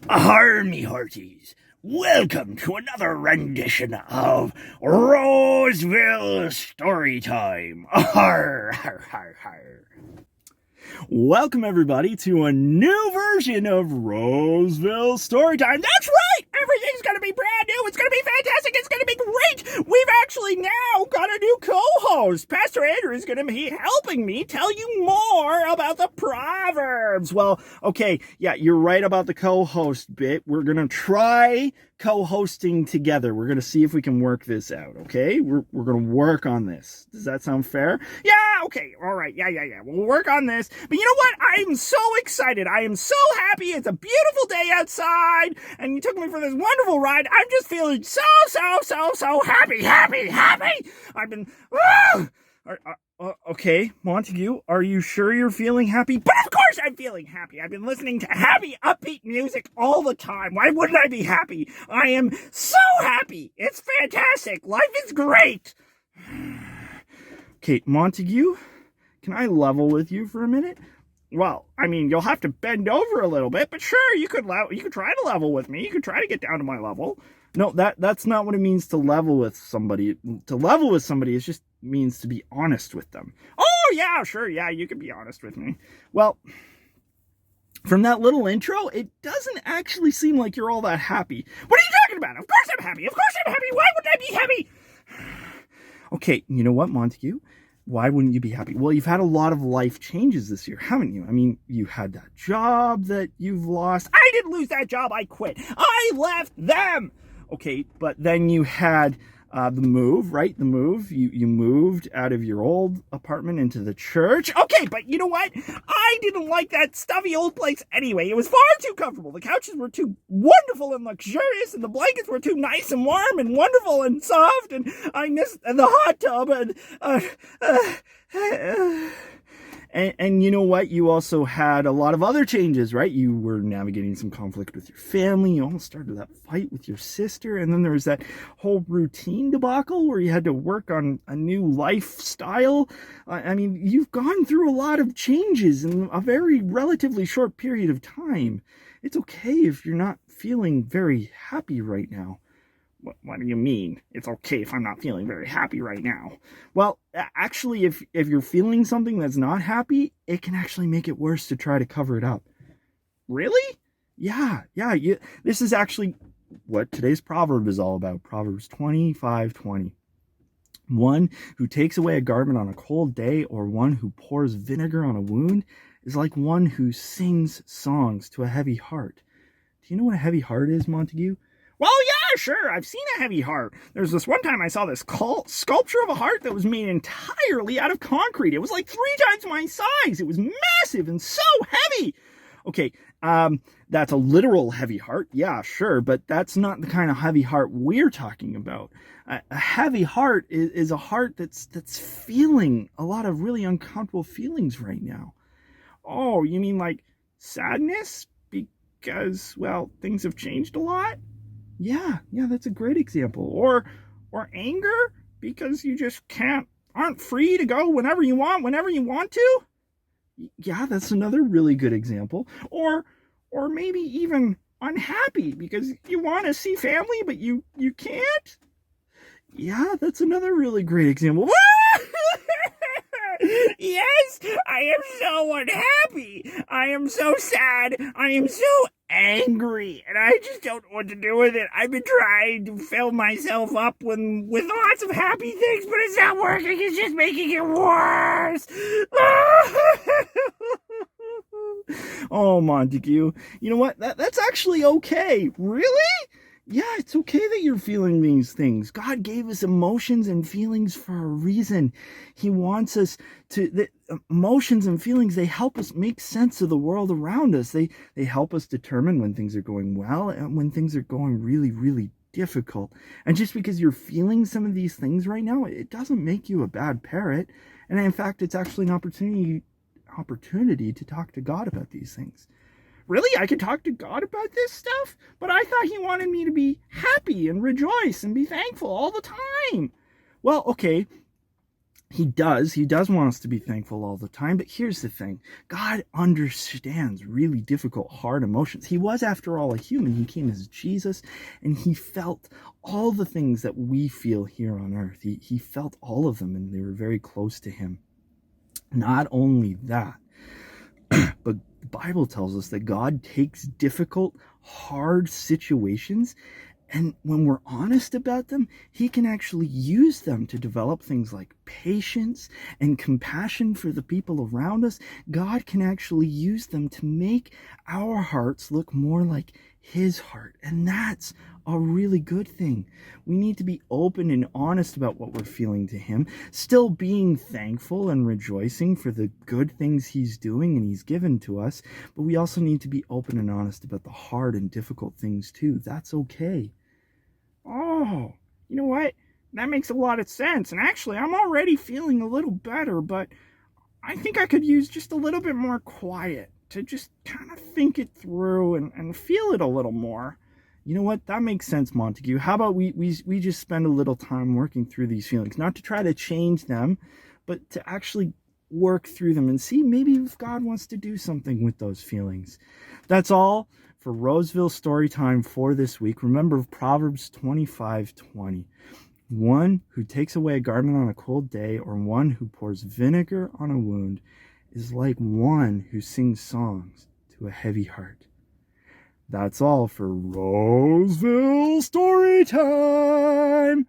Me hearties, welcome to another rendition of Roseville Storytime. Arr, har, har, har. Welcome everybody to a new version of Roseville Storytime. That's right! Everything's gonna be brand new. It's gonna be fantastic. It's gonna be great. We've actually now got a new co-host. Pastor Andrew is gonna be helping me tell you more about the Proverbs. Well, okay, yeah, you're right about the co-host bit. We're gonna try co-hosting together. We're gonna see if we can work this out, okay? We're gonna work on this. Does that sound fair? Yeah, okay, all right, yeah. We'll work on this. But you know what? I am so excited. I am so happy. It's a beautiful day outside, and you took me for this wonderful ride. I'm just feeling so happy. I've been... okay, Montague, are you sure you're feeling happy? But of course I'm feeling happy. I've been listening to happy, upbeat music all the time. Why wouldn't I be happy? I am so happy. It's fantastic. Life is great. Okay, Montague, can I level with you for a minute? Well, I mean, you'll have to bend over a little bit, but sure, you could try to level with me. You could try to get down to my level. No, that's not what it means to level with somebody. To level with somebody is just means to be honest with them. Oh, yeah, sure, yeah, you can be honest with me. Well, from that little intro, it doesn't actually seem like you're all that happy. What are you talking about? Of course I'm happy. Why wouldn't I be happy? Okay, you know what, Montague? Why wouldn't you be happy? Well, you've had a lot of life changes this year, haven't you? I mean, you had that job that you've lost. I didn't lose that job. I quit. I left them. Okay, but then you had the move, right? The move. You moved out of your old apartment into the church. Okay, but you know what? I didn't like that stuffy old place anyway. It was far too comfortable. The couches were too wonderful and luxurious, and the blankets were too nice and warm and wonderful and soft, and I missed the hot tub, and you know what? You also had a lot of other changes, right? You were navigating some conflict with your family. You almost started that fight with your sister. And then there was that whole routine debacle where you had to work on a new lifestyle. I mean, you've gone through a lot of changes in a very relatively short period of time. It's okay if you're not feeling very happy right now. What do you mean? It's okay if I'm not feeling very happy right now. Well, actually, if you're feeling something that's not happy, it can actually make it worse to try to cover it up. Really? Yeah. This is actually what today's proverb is all about. Proverbs 25:20. One who takes away a garment on a cold day, or one who pours vinegar on a wound, is like one who sings songs to a heavy heart. Do you know what a heavy heart is, Montague? Well, yeah, sure. I've seen a heavy heart. There's this one time I saw this sculpture of a heart that was made entirely out of concrete. It was like 3 times my size. It was massive and so heavy. Okay, that's a literal heavy heart. Yeah, sure, but that's not the kind of heavy heart we're talking about. A heavy heart is a heart that's feeling a lot of really uncomfortable feelings right now. Oh, you mean like sadness? Because, well, things have changed a lot? Yeah, that's a great example. Or anger, because you just aren't free to go whenever you want to. Yeah, that's another really good example. Or maybe even unhappy because you want to see family, but you can't. Yeah, that's another really great example. Yes, I am so unhappy. I am so sad. I am so angry, and I just don't know what to do with it. I've been trying to fill myself up with lots of happy things, but it's not working. It's just making it worse. Oh, Montague, you know what? That's actually okay. Really? Yeah, it's okay that you're feeling these things. God gave us emotions and feelings for a reason. He wants us the emotions and feelings, they help us make sense of the world around us. They help us determine when things are going well and when things are going really, really difficult. And just because you're feeling some of these things right now, it doesn't make you a bad parrot. And in fact, it's actually an opportunity to talk to God about these things. Really? I could talk to God about this stuff? But I thought he wanted me to be happy and rejoice and be thankful all the time. Well, okay. He does want us to be thankful all the time, but here's the thing. God understands really difficult, hard emotions. He was, after all, a human. He came as Jesus, and he felt all the things that we feel here on earth. He felt all of them, and they were very close to him. Not only that, but the Bible tells us that God takes difficult, hard situations, and when we're honest about them, he can actually use them to develop things like patience and compassion for the people around us. God can actually use them to make our hearts look more like his heart. And that's a really good thing. We need to be open and honest about what we're feeling to him, still being thankful and rejoicing for the good things he's doing and he's given to us. But we also need to be open and honest about the hard and difficult things too. That's okay. Oh, you know what? That makes a lot of sense. And actually, I'm already feeling a little better, but I think I could use just a little bit more quiet to just kind of think it through and feel it a little more. You know what? That makes sense, Montague. How about we just spend a little time working through these feelings, not to try to change them, but to actually work through them and see maybe if God wants to do something with those feelings. That's all for Roseville Storytime for this week. Remember Proverbs 25:20. One who takes away a garment on a cold day, or one who pours vinegar on a wound, is like one who sings songs to a heavy heart. That's all for Roseville Storytime.